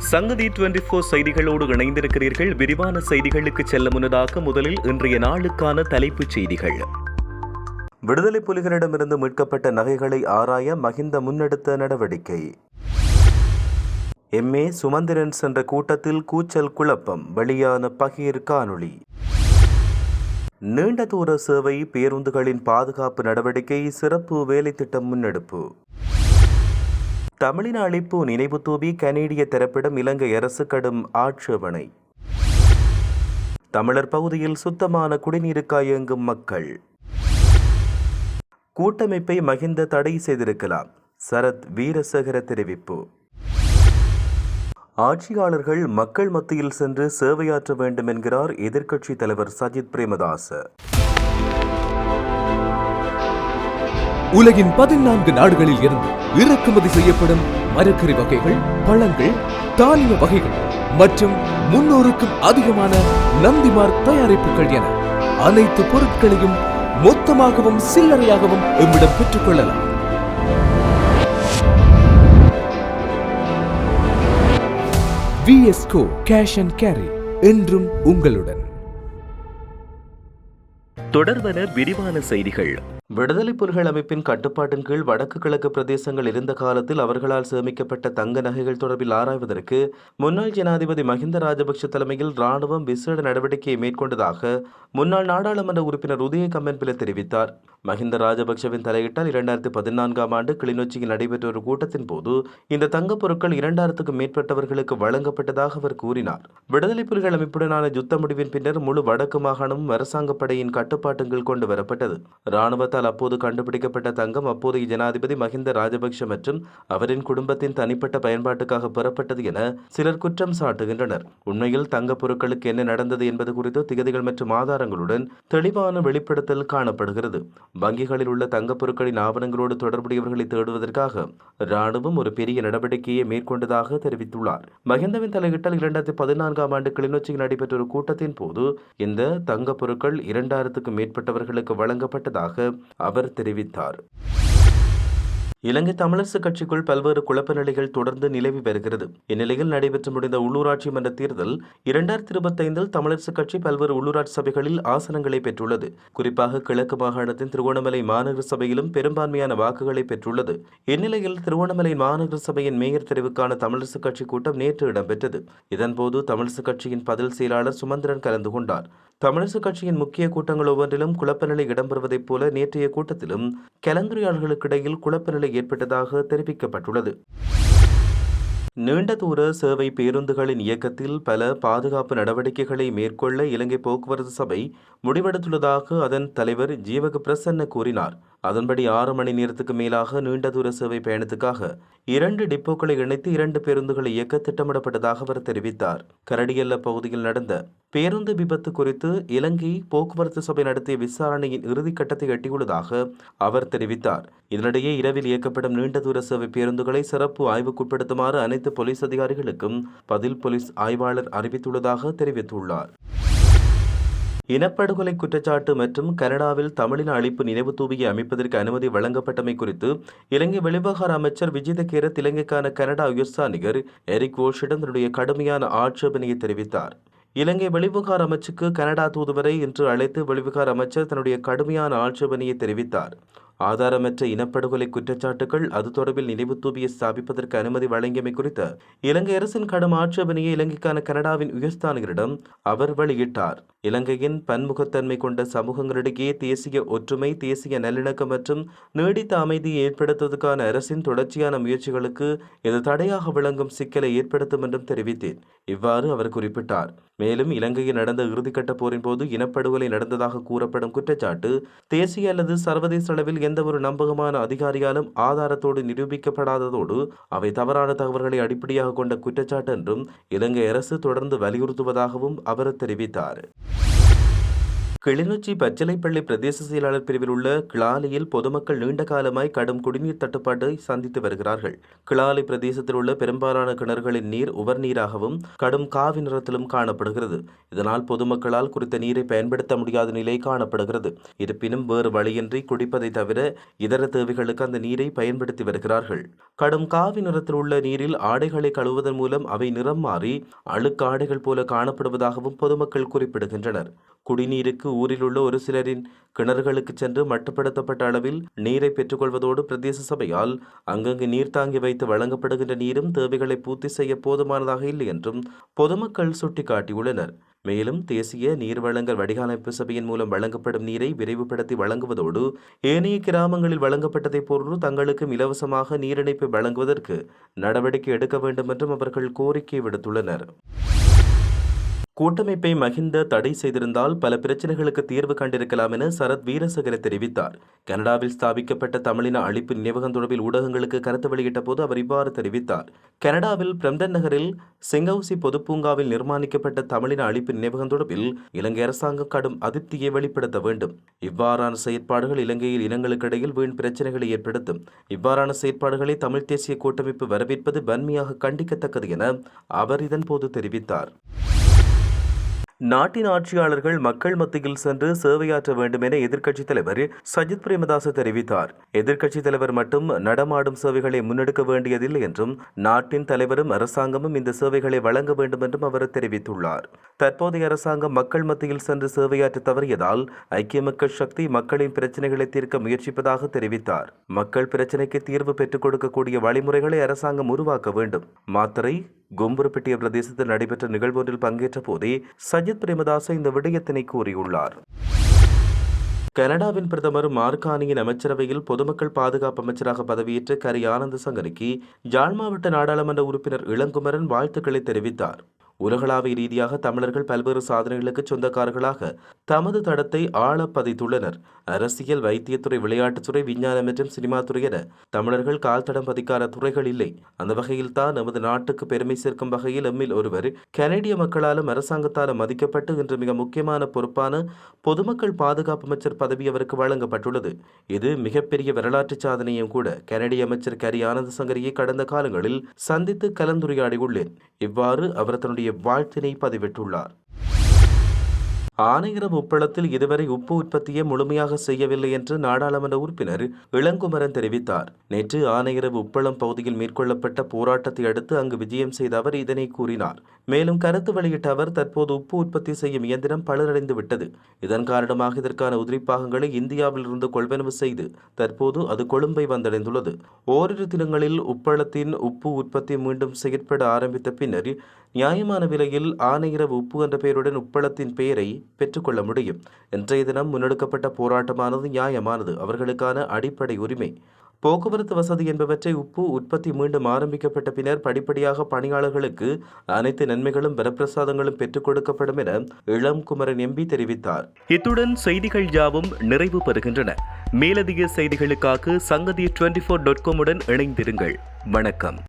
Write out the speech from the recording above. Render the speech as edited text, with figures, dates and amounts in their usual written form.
சங்கதி 24 செய்திகளோடு இணைந்திருக்கிறீர்கள். விரிவான செய்திகளுக்கு செல்ல முன்னதாக முதலில் இன்றைய நாளுக்கான தலைப்புச் செய்திகள். விடுதலை புலிகளிடமிருந்து மீட்கப்பட்ட நகைகளை ஆராய மஹிந்த முன்னெடுத்த நடவடிக்கை. எம்ஏ சுமந்திரன் சென்ற கூட்டத்தில் கூச்சல் குழப்பம், வெளியான பகீர் காணொளி. நீண்ட தூர சேவை பேருந்துகளின் பாதுகாப்பு நடவடிக்கை சிறப்பு வேலை திட்டம் முன்னெடுப்பு. தமிழின அழிப்பு நினைவு தூவி கனேடிய தரப்பிடம் இலங்கை அரசு கடும் ஆட்சேபனை. தமிழர் பகுதியில் சுத்தமான குடிநீருக்காய் இயங்கும் மக்கள். கூட்டமைப்பை மஹிந்த தடை செய்திருக்கலாம், சரத் வீரசேகர தெரிவிப்பு. ஆட்சியாளர்கள் மக்கள் மத்தியில் சென்று சேவையாற்ற வேண்டும் என்கிறார் எதிர்க்கட்சி தலைவர் சஜித் பிரேமதாச. உலகின் 14 நாடுகளில் இருந்து இறக்குமதி செய்யப்படும் மரக்கறி வகைகள், பழங்கள், தானிய வகைகள் மற்றும் 300க்கும் அதிகமான நந்திமார் தயாரிப்புகள் என அனைத்து பொருட்களையும் மொத்தமாகவும் சில்லறையாகவும் எம்மிடம் பெற்றுக் கொள்ளலாம். VSCO கேஷ் அண்ட் கேரி என்றும் உங்களுடன். தொடர்வன விரிவான செய்திகள். விடுதலை புலிகள் அமைப்பின் கட்டுப்பாட்டின் கீழ் வடக்கு கிழக்கு பிரதேசங்கள் இருந்த காலத்தில் அவர்களால் சேமிக்கப்பட்ட தங்க நகைகள் தொடர்பில் ஆராய்வதற்கு முன்னாள் ஜனாதிபதி மஹிந்த ராஜபக்ஷ தலைமையில் ராணுவம் விசேட நடவடிக்கையை மேற்கொண்டதாக முன்னாள் நாடாளுமன்ற உறுப்பினர் உதய கம்மன்பில தெரிவித்தார். மஹிந்த ராஜபக்ஷவின் தலையிட்டால் 2014ஆம் ஆண்டு கிளிநொச்சியில் நடைபெற்ற ஒரு கூட்டத்தின் போது இந்த தங்கப் பொருட்கள் 2000க்கும் மேற்பட்டவர்களுக்கு வழங்கப்பட்டதாக அவர் கூறினார். விடுதலை புலிகள் அமைப்புடனான யுத்த முடிவின் பின்னர் முழு வடக்கு மாகாணமும் அரசாங்க படையின் கட்டுப்பாட்டின் கீழ் கொண்டு வரப்பட்டது. ராணுவத்தால் அப்போது கண்டுபிடிக்கப்பட்ட தங்கம் அப்போதைய ஜனாதிபதி மஹிந்த ராஜபக்ஷ மற்றும் அவரின் குடும்பத்தின் தனிப்பட்ட பயன்பாட்டுக்காக பெறப்பட்டது என சிலர் குற்றம் சாட்டுகின்றனர். உண்மையில் தங்கப் பொருட்களுக்கு என்ன நடந்தது என்பது குறித்து திகதிகள் மற்றும் ஆதாரங்களுடன் தெளிவான வெளிப்படுத்தல் காணப்படுகிறது. வங்கிகளில் உள்ள தங்கப் பொருட்களின் ஆவணங்களோடு தொடர்புடையவர்களை தேடுவதற்காக ராணுவம் ஒரு பெரிய நடவடிக்கையை மேற்கொண்டதாக தெரிவித்துள்ளார். மஹிந்தவின் தலையிட்டால் 2014ஆம் ஆண்டு கிளிநொச்சியில் நடைபெற்ற ஒரு கூட்டத்தின் போது இந்த தங்கப் பொருட்கள் 2000க்கும் மேற்பட்டவர்களுக்கு வழங்கப்பட்டதாக அவர் தெரிவித்தார். இலங்கை தமிழரசு கட்சிக்குள் பல்வேறு குழப்ப நிலைகள் தொடர்ந்து நிலவி வருகிறது. இந்நிலையில் நடைபெற்று முடிந்த உள்ளூராட்சி மன்ற தேர்தல் 2025 தமிழரசு கட்சி பல்வேறு உள்ளூராட்சி சபைகளில் ஆசனங்களை பெற்றுள்ளது. குறிப்பாக கிழக்கு மாகாணத்தின் திருகோணமலை மாநகர சபையிலும் பெரும்பான்மையான வாக்குகளை பெற்றுள்ளது. இந்நிலையில் திருகோணமலை மாநகர சபையின் மேயர் தெரிவுக்கான தமிழரசு கட்சி கூட்டம் நேற்று இடம்பெற்றது. இதன்போது தமிழரசு கட்சியின் பதில் செயலாளர் சுமந்திரன் கலந்து கொண்டார். தமிழரசு கட்சியின் முக்கிய கூட்டங்கள் ஒவ்வொன்றிலும் குழப்ப நிலை இடம்பெறுவதைப் போல நேற்றைய கூட்டத்திலும் கலந்துரையாடல்களுக்கிடையில் குழப்ப நிலை ஏற்பட்டதாக தெரிவிக்கப்பட்டுள்ளது. நீண்ட தூர சேவை பேருந்துகளின் இயக்கத்தில் பல பாதுகாப்பு நடவடிக்கைகளை மேற்கொள்ள இலங்கை போக்குவரத்து சபை முடிவெடுத்துள்ளதாக அதன் தலைவர் ஜீவக பிரசன்ன கூறினார். அதன்படி 6 மணி நேரத்துக்கு மேலாக நீண்ட தூர சேவை பயணத்துக்காக 2 டிப்போக்களை இணைத்து 2 பேருந்துகளை இயக்க திட்டமிடப்பட்டதாக அவர் தெரிவித்தார். கரடியல்ல பகுதியில் நடந்த பேருந்து விபத்து குறித்து இலங்கை போக்குவரத்து சபை நடத்திய விசாரணையின் இறுதிக்கட்டத்தை எட்டியுள்ளதாக அவர் தெரிவித்தார். இதனிடையே இரவில் இயக்கப்படும் நீண்ட தூர சேவை பேருந்துகளை சிறப்பு ஆய்வுக்குட்படுத்துமாறு அனைத்து போலீஸ் அதிகாரிகளுக்கும் பதில் போலீஸ் ஆய்வாளர் அறிவித்துள்ளதாக தெரிவித்துள்ளார். இனப்படுகொலை குற்றச்சாட்டு மற்றும் கனடாவில் தமிழின அழிப்பு நினைவு தூவியை அமைப்பதற்கு அனுமதி வழங்கப்பட்டமை குறித்து இலங்கை வெளிவிவகார அமைச்சர் விஜித கேரத் இலங்கைக்கான கனடா உயர்ஸ்தானிகர் எரிக் வோல்ஷிடம் தன்னுடைய கடுமையான ஆட்சேபனையை தெரிவித்தார். இலங்கை வெளிவிவகார அமைச்சுக்கு கனடா தூதுவரை இன்று அழைத்து வெளிவிவகார அமைச்சர் தன்னுடைய கடுமையான ஆட்சேபனையை தெரிவித்தார். ஆதாரமற்ற இனப்படுகொலை குற்றச்சாட்டுகள் அது தொடர்பில் நினைவு தூவியை ஸ்தாபிப்பதற்கு அனுமதி வழங்கியமை குறித்த இலங்கை அரசின் கடும் ஆட்சேபனையை இலங்கைக்கான கனடாவின் உயர்ஸ்தானிகரிடம் அவர் வெளியிட்டார். இலங்கையின் பன்முகத்தன்மை கொண்ட சமூகங்களிடையே தேசிய ஒற்றுமை, தேசிய நல்லிணக்கம் மற்றும் நீடித்த அமைதியை ஏற்படுத்துவதற்கான அரசின் தொடர்ச்சியான முயற்சிகளுக்கு இது தடையாக விளங்கும் சிக்கலை ஏற்படுத்தும் என்றும் தெரிவித்தேன். இவ்வாறு அவர் குறிப்பிட்டார். மேலும் இலங்கையில் நடந்த இறுதிக்கட்ட போரின் போது இனப்படுகொலை நடந்ததாக கூறப்படும் குற்றச்சாட்டு தேசிய அல்லது சர்வதேச அளவில் எந்தவொரு நம்பகமான அதிகாரியாலும் ஆதாரத்தோடு நிரூபிக்கப்படாததோடு அவை தவறான தகவல்களை அடிப்படையாக கொண்ட குற்றச்சாட்டு என்றும் இலங்கை அரசு தொடர்ந்து வலியுறுத்துவதாகவும் அவர் தெரிவித்தார். கிளிநொச்சி பச்சிலைப்பள்ளி பிரதேச செயலாளர் பிரிவில் உள்ள கிளாலியில் பொதுமக்கள் நீண்ட காலமாய் கடும் குடிநீர் தட்டுப்பாட்டை சந்தித்து வருகிறார்கள். கிளாலி பிரதேசத்தில் உள்ள பெரும்பாலான கிணறுகளின் நீர் உவர்நீராகவும் கடும் காவி நிறத்திலும் காணப்படுகிறது. இதனால் பொதுமக்களால் குறித்த நீரை பயன்படுத்த முடியாத நிலை காணப்படுகிறது. இருப்பினும் வேறு வழியின்றி குடிப்பதை தவிர இதர தேவைகளுக்கு அந்த நீரை பயன்படுத்தி வருகிறார்கள். கடும் காவி நிறத்தில் உள்ள நீரில் ஆடைகளை கழுவுவதன் மூலம் அவை நிறம் மாறி அழுக்கு ஆடைகள் போல காணப்படுவதாகவும் பொதுமக்கள் குறிப்பிடுகின்றனர். குடிநீருக்கு ஊரில் உள்ள ஒரு சிலரின் கிணறுகளுக்கு சென்று மட்டுப்படுத்தப்பட்ட அளவில் நீரை பெற்றுக்கொள்வதோடு பிரதேச சபையால் அங்கங்கு நீர் தாங்கி வைத்து வழங்கப்படுகின்ற நீரும் தேவைகளை பூர்த்தி செய்ய போதுமானதாக இல்லை என்றும் பொதுமக்கள் சுட்டிக்காட்டியுள்ளனர். மேலும் தேசிய நீர் வழங்கல் வடிகாலமைப்பு சபையின் மூலம் வழங்கப்படும் நீரை விரைவுபடுத்தி வழங்குவதோடு ஏனைய கிராமங்களில் வழங்கப்பட்டதை போன்று தங்களுக்கும் இலவசமாக நீரிணைப்பை வழங்குவதற்கு நடவடிக்கை எடுக்க வேண்டும் என்றும் அவர்கள் கோரிக்கை விடுத்துள்ளனர். கூட்டமைப்பை மஹிந்த தடை செய்திருந்தால் பல பிரச்சனைகளுக்கு தீர்வு கண்டிருக்கலாம் என சரத் வீரசேகர தெரிவித்தார். கனடாவில் ஸ்தாபிக்கப்பட்ட தமிழின அழிப்பு நினைவகம் தொடர்பில் ஊடகங்களுக்கு கருத்து வெளியிட்ட போது அவர் இவ்வாறு தெரிவித்தார். கனடாவில் பிரம்டன் நகரில் சிங்கவுசி பொதுப்பூங்காவில் நிர்மாணிக்கப்பட்ட தமிழின அழிப்பு நினைவகம் தொடர்பில் இலங்கை அரசாங்கம் கடும் அதிருப்தியை வெளிப்படுத்த வேண்டும். இவ்வாறான செயற்பாடுகள் இலங்கையில் இனங்களுக்கிடையில் வீண் பிரச்சனைகளை ஏற்படுத்தும். இவ்வாறான செயற்பாடுகளை தமிழ் தேசிய கூட்டமைப்பு வரவேற்பது வன்மையாக கண்டிக்கத்தக்கது என அவர் இதன்போது தெரிவித்தார். நாட்டின் ஆட்சியாளர்கள் மக்கள் மத்தியில் சென்று சேவையாற்ற வேண்டும் என எதிர்க்கட்சித் தலைவர் சஜித் பிரேமதாச தெரிவித்தார். எதிர்க்கட்சித் தலைவர் மட்டும் நடமாடும் சேவைகளை முன்னெடுக்க வேண்டியதில்லை என்றும் நாட்டின் தலைவரும் அரசாங்கமும் இந்த சேவைகளை வழங்க வேண்டும் என்றும் அவர் தெரிவித்துள்ளார். தற்போதைய அரசாங்கம் மக்கள் மத்தியில் சென்று சேவையாற்ற தவறியதால் ஐக்கிய மக்கள் சக்தி மக்களின் பிரச்சினைகளை தீர்க்க முயற்சிப்பதாக தெரிவித்தார். மக்கள் பிரச்சினைக்கு தீர்வு பெற்றுக் கொடுக்கக்கூடிய வழிமுறைகளை அரசாங்கம் உருவாக்க வேண்டும். மாத்தறை கும்புருப்பட்டிய பிரதேசத்தில் நடைபெற்ற நிகழ்வொன்றில் பங்கேற்ற போதே சஜித் பிரேமதாச இந்த விடயத்தினை கூறியுள்ளார். கனடாவின் பிரதமர் மார்கானியின் அமைச்சரவையில் பொதுமக்கள் பாதுகாப்பு அமைச்சராக பதவியேற்ற கரி ஆனந்த சங்கரிக்கு யாழ் மாவட்ட நாடாளுமன்ற உறுப்பினர் இளங்குமரன் வாழ்த்துக்களை தெரிவித்தார். உலகளாவிய ரீதியாக தமிழர்கள் பல்வேறு சாதனைகளுக்கு சொந்தக்காரர்களாக தமது தடத்தை ஆழ பதித்துள்ளனர். அரசியல், வைத்தியத்துறை, விளையாட்டுத்துறை, விஞ்ஞானம் மற்றும் சினிமா துறை என தமிழர்கள் கால் தடம் பதிக்காத துறைகள் இல்லை. அந்த வகையில் தான் நமது நாட்டுக்கு பெருமை சேர்க்கும் வகையில் எம்மில் ஒருவர் கனடிய மக்களாலும் அரசாங்கத்தாலும் மதிக்கப்பட்டு இன்று மிக முக்கியமான பொறுப்பான பொதுமக்கள் பாதுகாப்பு அமைச்சர் பதவி அவருக்கு வழங்கப்பட்டுள்ளது. இது மிகப்பெரிய வரலாற்று சாதனையும் கூட. கனடிய அமைச்சர் கரி ஆனந்த சங்கரியை கடந்த காலங்களில் சந்தித்து கலந்துரையாடியுள்ளேன். இவ்வாறு அவர் தன்னுடைய வாழ்த்தினை பதிவிட்டுள்ளார். ஆனையிறவு உப்பளத்தில் இதுவரை உப்பு உற்பத்தியை முழுமையாக செய்யவில்லை என்று நாடாளுமன்ற உறுப்பினர் இளங்குமரன் தெரிவித்தார். நேற்று ஆனையிறவு உப்பளம் பகுதியில் மேற்கொள்ளப்பட்ட போராட்டத்தை அடுத்து அங்கு விஜயம் செய்த அவர் இதனை கூறினார். மேலும் கருத்து வெளியிட்ட அவர், தற்போது உப்பு உற்பத்தி செய்யும் இயந்திரம் பழுதடைந்து விட்டது. இதன் காரணமாக இதற்கான உதிரிப்பாகங்களை இந்தியாவில் இருந்து கொள்வனவு செய்து தற்போது அது கொழும்பை வந்தடைந்துள்ளது. ஓரிரு தினங்களில் உப்பளத்தின் உப்பு உற்பத்தி மீண்டும் செயற்பட ஆரம்பித்த பின்னர் நியாயமான விலையில் ஆனையிறவு உப்பு என்ற பெயருடன் உப்பளத்தின் பெயரை பெற்றுக்கொள்ள முடியும். இன்றைய தினம் முன்னெடுக்கப்பட்ட போராட்டமானது நியாயமானது. அவர்களுக்கான அடிப்படை உரிமை. போக்குவரத்து வசதி என்பவற்றை உப்பு உற்பத்தி மீண்டும் ஆரம்பிக்கப்பட்ட பின்னர் படிப்படியாக பணியாளர்களுக்கு அனைத்து நன்மைகளும் வரப்பிரசாதங்களும் பெற்றுக் கொடுக்கப்படும் என இளங்குமரன் எம்பி தெரிவித்தார். இத்துடன் செய்திகள் யாவும் நிறைவு பெறுகின்றன. மேலதிக செய்திகளுக்காக சங்கதி 24.com உடன் இணைந்திருங்கள். வணக்கம்.